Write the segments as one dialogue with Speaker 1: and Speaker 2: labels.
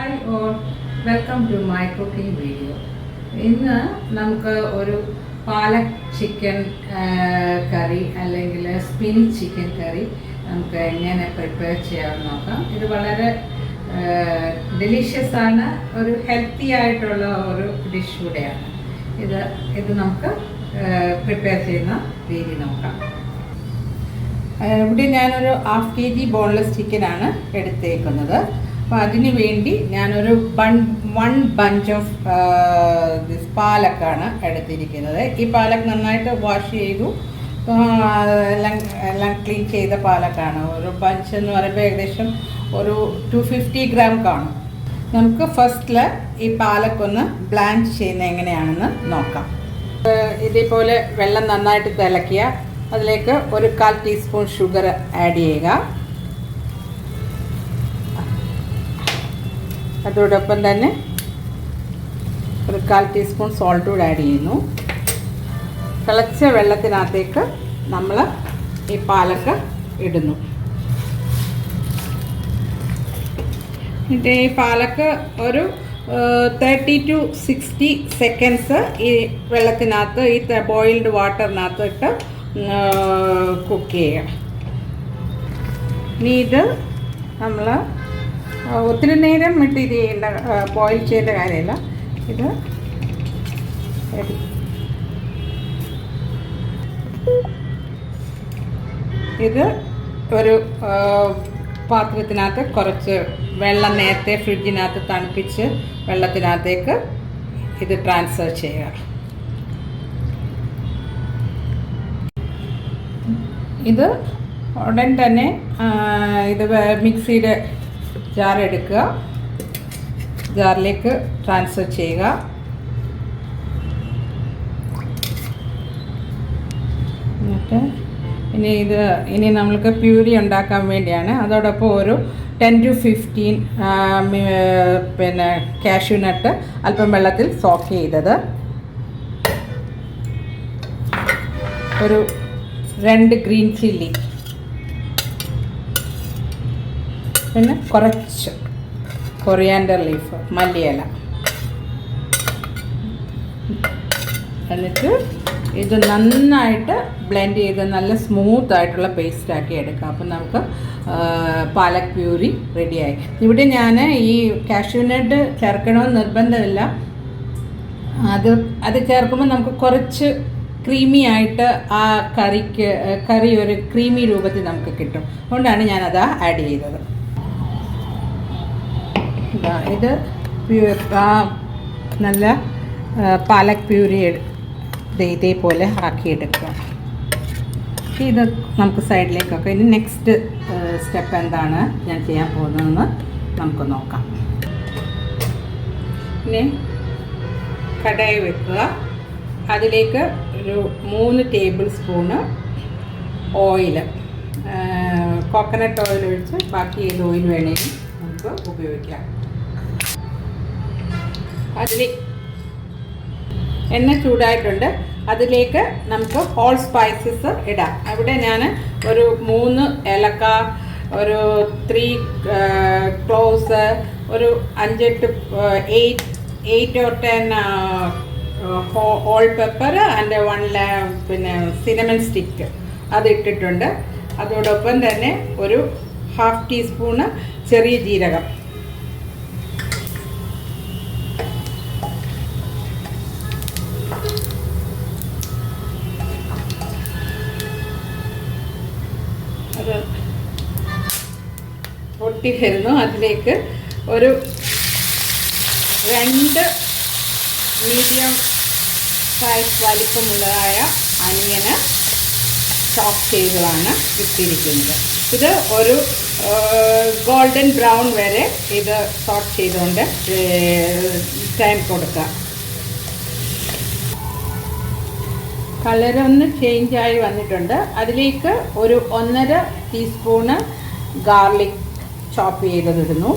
Speaker 1: Hi all, welcome to my cooking video. ഇന്ന് നമുക്ക് ഒരു പാലക് ചിക്കൻ കറി അല്ലെങ്കിൽ സ്പിനിച്ച് ചിക്കൻ കറി നമുക്ക് എങ്ങനെ പ്രിപ്പയർ ചെയ്യാമെന്ന് നോക്കാം. ഇത് വളരെ ഡെലിഷ്യസ് ആണ്, ഒരു ഹെൽത്തി ആയിട്ടുള്ള ഒരു ഡിഷ് കൂടെയാണ്. ഇത് നമുക്ക് പ്രിപ്പയർ ചെയ്യുന്ന രീതി നോക്കാം. ഇവിടെ ഞാനൊരു 1/2 kg ബോൺലെസ് ചിക്കനാണ് എടുത്തേക്കുന്നത്. അപ്പോൾ അതിന് വേണ്ടി ഞാനൊരു 1 bunch ഓഫ് പാലക്കാണ് എടുത്തിരിക്കുന്നത്. ഈ പാലക്ക് നന്നായിട്ട് വാഷ് ചെയ്തു, എല്ലാം ക്ലീൻ ചെയ്ത പാലക്കാണ്. ഒരു ബഞ്ച് എന്ന് പറയുമ്പോൾ ഏകദേശം ഒരു 250 gram കാണും. നമുക്ക് ഫസ്റ്റിൽ ഈ പാലക്കൊന്ന് ബ്ലാൻച്ച് ചെയ്യുന്നത് എങ്ങനെയാണെന്ന് നോക്കാം. ഇതേപോലെ വെള്ളം നന്നായിട്ട് തിളയ്ക്കുക. അതിലേക്ക് ഒരു 1/4 ടീസ്പൂൺ ഷുഗർ ആഡ് ചെയ്യുക. അതോടൊപ്പം തന്നെ ഒരു 1/4 ടീസ്പൂൺ സോൾട്ട് കൂടെ ആഡ് ചെയ്യുന്നു. തിളച്ച വെള്ളത്തിനകത്തേക്ക് നമ്മൾ ഈ പാലക്ക് ഇടുന്നു. ഈ പാലക്ക് ഒരു 30 to 60 seconds ഈ വെള്ളത്തിനകത്ത്, ഈ ബോയിൽഡ് വാട്ടറിനകത്ത് ഇട്ട് കുക്ക് ചെയ്യുക. ഇനി ഇത് നമ്മൾ ഒത്തിരി നേരം ഇട്ട് ഇത് ചെയ്യേണ്ട, ബോയിൽ ചെയ്യേണ്ട കാര്യമില്ല. ഇത് ഒരു പാത്രത്തിനകത്ത് കുറച്ച് വെള്ളം നേരത്തെ ഫ്രിഡ്ജിനകത്ത് തണുപ്പിച്ച് വെള്ളത്തിനകത്തേക്ക് ഇത് ട്രാൻസ്ഫർ ചെയ്യുക. ഇത് ഉടൻ തന്നെ ഇത് മിക്സിയുടെ ജാർ എടുക്കുക, ജാറിലേക്ക് ട്രാൻസ്ഫർ ചെയ്യുക. എന്നിട്ട് ഇനി നമ്മൾക്ക് പ്യൂരി ഉണ്ടാക്കാൻ വേണ്ടിയാണ്. അതോടൊപ്പം ഒരു 10 to 15 പിന്നെ കാഷ്യൂ നട്ട് അല്പം വെള്ളത്തിൽ സോക്ക് ചെയ്തത്, ഒരു 2 ഗ്രീൻ ചില്ലി, പിന്നെ കുറച്ച് കൊറിയാൻഡർ ലീഫ്, മല്ലിയില. എന്നിട്ട് ഇത് നന്നായിട്ട് ബ്ലെൻഡ് ചെയ്ത് നല്ല സ്മൂത്ത് ആയിട്ടുള്ള പേസ്റ്റ് ആക്കി എടുക്കാം. അപ്പം നമുക്ക് പാലക് പ്യൂരി റെഡിയായി. ഇവിടെ ഞാൻ ഈ കാഷ്യൂ നട്ട് ചേർക്കണമെന്ന് നിർബന്ധമില്ല. അത് ചേർക്കുമ്പോൾ നമുക്ക് കുറച്ച് ക്രീമി ആയിട്ട് ആ കറി ഒരു ക്രീമി രൂപത്തിൽ നമുക്ക് കിട്ടും. അതുകൊണ്ടാണ് ഞാനത് ആഡ് ചെയ്തത്. ഇത് നല്ല പാലക് പ്യൂരി ഇതേപോലെ ആക്കിയെടുക്കുക. ഇത് നമുക്ക് സൈഡിലേക്കൊക്കെ. ഇനി നെക്സ്റ്റ് സ്റ്റെപ്പ് എന്താണ് ഞാൻ ചെയ്യാൻ പോകുന്നതെന്ന് നമുക്ക് നോക്കാം. ഇനി കടായി വെക്കുക. അതിലേക്ക് ഒരു 3 table spoon oil, coconut oil ഒഴിച്ച് ബാക്കി ഏത് ഓയിൽ വേണമെങ്കിലും നമുക്ക് ഉപയോഗിക്കാം. എണ്ണ ചൂടായിട്ടുണ്ട്. അതിലേക്ക് നമുക്ക് ഹോൾ സ്പൈസസ് ഇടാം. അവിടെ ഞാൻ ഒരു 3 ഏലക്ക, ഒരു 3 ക്ലോവ്സ്, ഒരു 8 or 10 ഹോൾ പെപ്പർ ആൻഡ് 1 പിന്നെ സിനമൺ സ്റ്റിക്ക് അത് ഇട്ടിട്ടുണ്ട്. അതോടൊപ്പം തന്നെ ഒരു 1/2 ടീസ്പൂണ് ചെറിയ ജീരകം, അത് പൊട്ടി വരുന്നു. അതിലേക്ക് ഒരു 2 മീഡിയം സൈസ് വലിപ്പമുള്ളതായ അനിയന് ചോപ്പ് ചെയ്തതാണ് ഇട്ടിരിക്കുന്നത്. ഇത് ഒരു ഗോൾഡൻ ബ്രൗൺ വരെ ഇത് സോട്ട് ചെയ്തുകൊണ്ട് ടൈം കൊടുക്കുക. കളറൊന്ന് ചേഞ്ചായി വന്നിട്ടുണ്ട്. അതിലേക്ക് ഒരു 1.5 ടീസ്പൂണ് ഗാർലിക് ചോപ്പ് ചെയ്തതിടുന്നു.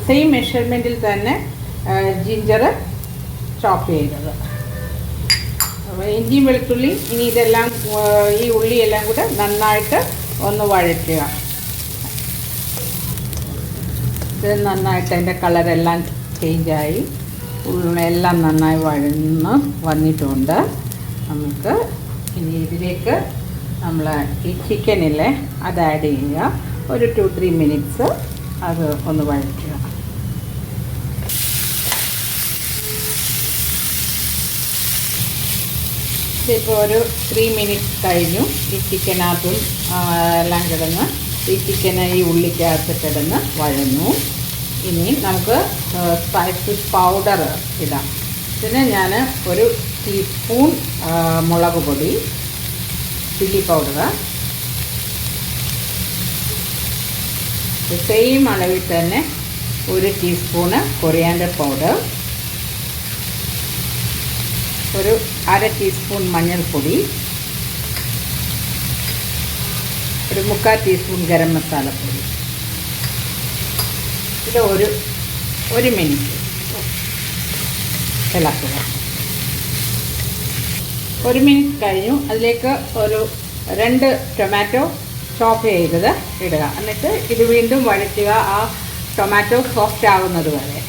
Speaker 1: സെയിം മെഷർമെൻറ്റിൽ തന്നെ ജിഞ്ചർ ചോപ്പ് ചെയ്തത്, ഇഞ്ചിയും വെളുത്തുള്ളി. ഇനി ഇതെല്ലാം, ഈ ഉള്ളിയെല്ലാം കൂടെ നന്നായിട്ട് ഒന്ന് വഴറ്റുക. ഇത് നന്നായിട്ട് അതിൻ്റെ കളറെല്ലാം ചേഞ്ചായി എല്ലാം നന്നായി വഴന്ന് വന്നിട്ടുണ്ട്. നമുക്ക് ഇനി ഇതിലേക്ക് നമ്മൾ ഈ ചിക്കനില്ലേ അത് ആഡ് ചെയ്യുക. ഒരു 2-3 മിനിറ്റ്സ് അത് ഒന്ന് വഴറ്റുക. ഇപ്പോൾ ഒരു 3 മിനിറ്റ്സ് കഴിഞ്ഞു. ഈ ചിക്കനകത്തും എല്ലാം കിടന്ന് ഈ ചിക്കന് ഈ ഉള്ളിക്കകത്ത് കിടന്ന് വഴന്നു. ഇനി നമുക്ക് സ്പൈസസ് പൗഡർ ഇടാം. ഇതിന് ഞാൻ ഒരു ടീസ്പൂൺ മുളക് പൊടി, ചില്ലി പൗഡർ, സെയിം അളവിൽ തന്നെ ഒരു ടീസ്പൂണ് കൊറിയാൻഡർ പൗഡർ, ഒരു 1/2 ടീസ്പൂൺ മഞ്ഞൾപ്പൊടി, ഒരു 3/4 ടീസ്പൂൺ ഗരം മസാലപ്പൊടി. ഇത് ഒരു മിനിറ്റ് ഇളക്കുക. 1 മിനിറ്റ് കഴിഞ്ഞു. അതിലേക്ക് ഒരു 2 ടൊമാറ്റോ ചോപ്പ് ചെയ്തത് ഇടുക. എന്നിട്ട് ഇത് വീണ്ടും വഴറ്റുക ആ ടൊമാറ്റോ സോഫ്റ്റ് ആകുന്നത് വരെ.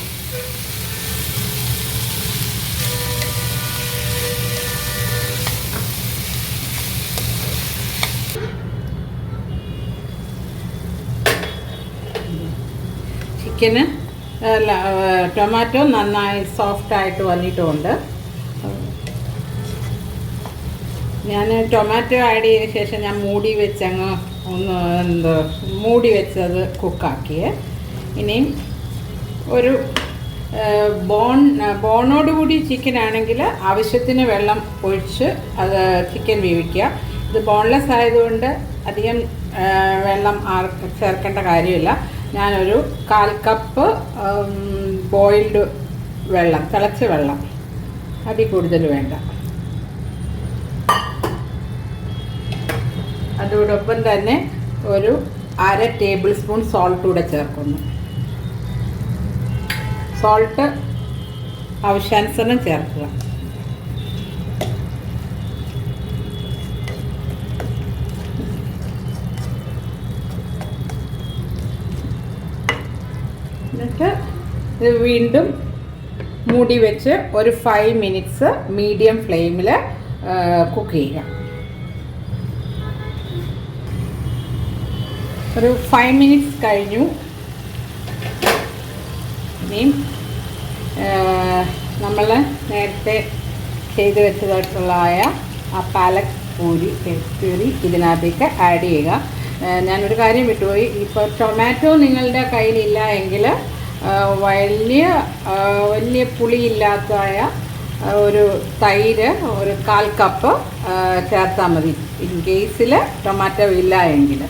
Speaker 1: ചിക്കന് ടൊമാറ്റോ നന്നായി സോഫ്റ്റായിട്ട് വന്നിട്ടുമുണ്ട്. ഞാൻ ടൊമാറ്റോ ആഡ് ചെയ്ത ശേഷം ഞാൻ മൂടി വെച്ചങ്ങ് മൂടി വെച്ചത് കുക്കാക്കിയേ. ഇനിയും ഒരു ബോണോടുകൂടി ചിക്കൻ ആണെങ്കിൽ ആവശ്യത്തിന് വെള്ളം ഒഴിച്ച് അത് ചിക്കൻ വേവിക്കുക. ഇത് ബോൺലെസ് ആയതുകൊണ്ട് അധികം വെള്ളം ചേർക്കേണ്ട കാര്യമില്ല. ഞാനൊരു 1/4 കപ്പ് ബോയിൽഡ് വെള്ളം, തിളച്ച വെള്ളം, അതിൽ കൂടുതൽ വേണ്ട. അതോടൊപ്പം തന്നെ ഒരു 1/2 ടേബിൾ സ്പൂൺ സോൾട്ട് കൂടെ ചേർക്കുന്നു. സോൾട്ട് ആവശ്യാനുസരണം ചേർക്കുക. എന്നിട്ട് ഇത് വീണ്ടും മൂടി വെച്ച് ഒരു 5 മിനിറ്റ്സ് മീഡിയം ഫ്ലെയിമിൽ കുക്ക് ചെയ്യുക. ഒരു 5 മിനിറ്റ്സ് കഴിഞ്ഞു. ഇനിയും നമ്മൾ നേരത്തെ ചെയ്ത് വെച്ചതായിട്ടുള്ളതായ ആ പാലക് പ്യൂരി ഇതിനകത്തേക്ക് ആഡ് ചെയ്യുക. ഞാനൊരു കാര്യം വിട്ടുപോയി. ഇപ്പോൾ ടൊമാറ്റോ നിങ്ങളുടെ കയ്യിലില്ല എങ്കിൽ വലിയ പുളിയില്ലാത്തതായ ഒരു തൈര് ഒരു 1/4 കപ്പ് ചേർത്താൽ മതി, ഇൻ കേസിൽ ടൊമാറ്റോ ഇല്ല എങ്കിൽ.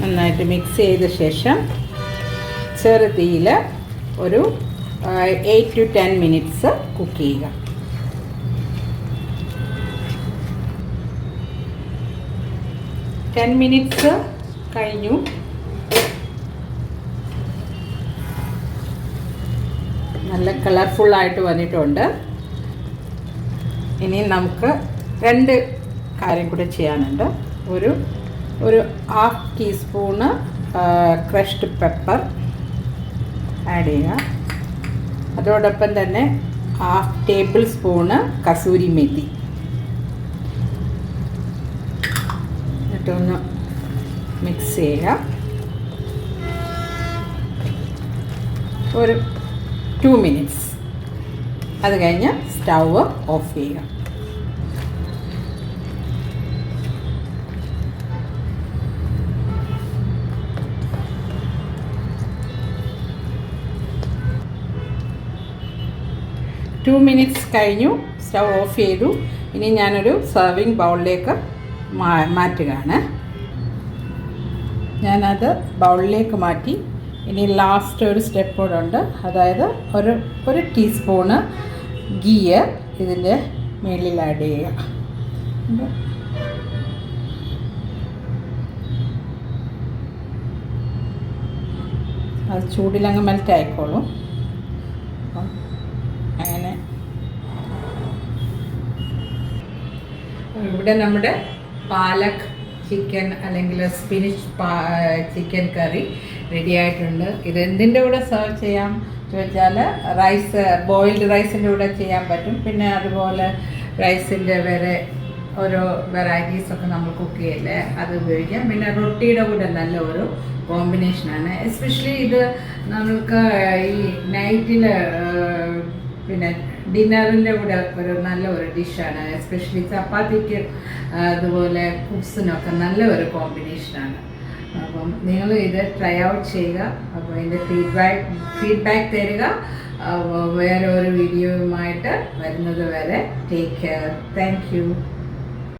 Speaker 1: നന്നായിട്ട് മിക്സ് ചെയ്ത ശേഷം ചെറുതീയിൽ ഒരു 8 to 10 മിനിറ്റ്സ് കുക്ക് ചെയ്യുക. ടെൻ മിനിറ്റ്സ് കഴിഞ്ഞു. നല്ല കളർഫുള്ളായിട്ട് വന്നിട്ടുണ്ട്. ഇനി നമുക്ക് 2 കാര്യം കൂടെ ചെയ്യാനുണ്ട്. ഒരു 1/2 ടീസ്പൂണ് ക്രഷ്ഡ് പെപ്പർ ആഡ് ചെയ്യുക. അതോടൊപ്പം തന്നെ 1/2 ടേബിൾ സ്പൂണ് കസൂരി മെത്തി. എന്നിട്ടൊന്ന് മിക്സ് ചെയ്യുക. ഒരു 2 മിനിറ്റ്സ്. അത് കഴിഞ്ഞ് സ്റ്റൗവ് ഓഫ് ചെയ്യുക. ടു മിനിറ്റ്സ് കഴിഞ്ഞു. സ്റ്റൗ ഓഫ് ചെയ്തു. ഇനി ഞാനൊരു സെർവിങ് ബൗളിലേക്ക് മാറ്റുകയാണ്. ഞാനത് ബൗളിലേക്ക് മാറ്റി. ഇനി ലാസ്റ്റ് ഒരു സ്റ്റെപ്പ് കൂടെ ഉണ്ട്. അതായത് ഒരു ടീസ്പൂണ് ഗീ ഇതിൻ്റെ മേളിൽ ആഡ് ചെയ്യുക. അത് ചൂടിലങ്ങ് മെൽറ്റ് ആയിക്കോളും. അങ്ങനെ ഇവിടെ നമ്മുടെ പാലക് ചിക്കൻ അല്ലെങ്കിൽ സ്പിനിഷ് ചിക്കൻ കറി റെഡി ആയിട്ടുണ്ട്. ഇത് എന്തിൻ്റെ കൂടെ സെർവ് ചെയ്യാം ചോദിച്ചാൽ റൈസ്, ബോയിൽഡ് റൈസിൻ്റെ കൂടെ ചെയ്യാൻ പറ്റും. പിന്നെ അതുപോലെ റൈസിൻ്റെ വേറെ ഓരോ വെറൈറ്റീസൊക്കെ നമ്മൾ കുക്ക് ചെയ്യില്ലേ, അത് ഉപയോഗിക്കാം. പിന്നെ റൊട്ടിയുടെ കൂടെ നല്ല ഒരു കോമ്പിനേഷനാണ്. എസ്പെഷ്യലി ഇത് നമുക്ക് ഈ നൈറ്റിൽ പിന്നെ ഡിന്നറിൻ്റെ കൂടെ ഒരു നല്ല ഒരു ഡിഷാണ്. എസ്പെഷ്യലി ചപ്പാത്തിക്ക് അതുപോലെ കുബ്സിനൊക്കെ നല്ല ഒരു കോമ്പിനേഷനാണ്. അപ്പം നിങ്ങൾ ഇത് ട്രൈ ഔട്ട് ചെയ്യുക. അപ്പോൾ ഇതിൻ്റെ ഫീഡ്ബാക്ക് തരിക. വേറെ ഒരു വീഡിയോയുമായിട്ട് വരുന്നത് വരെ ടേക്ക് കെയർ. Thank you.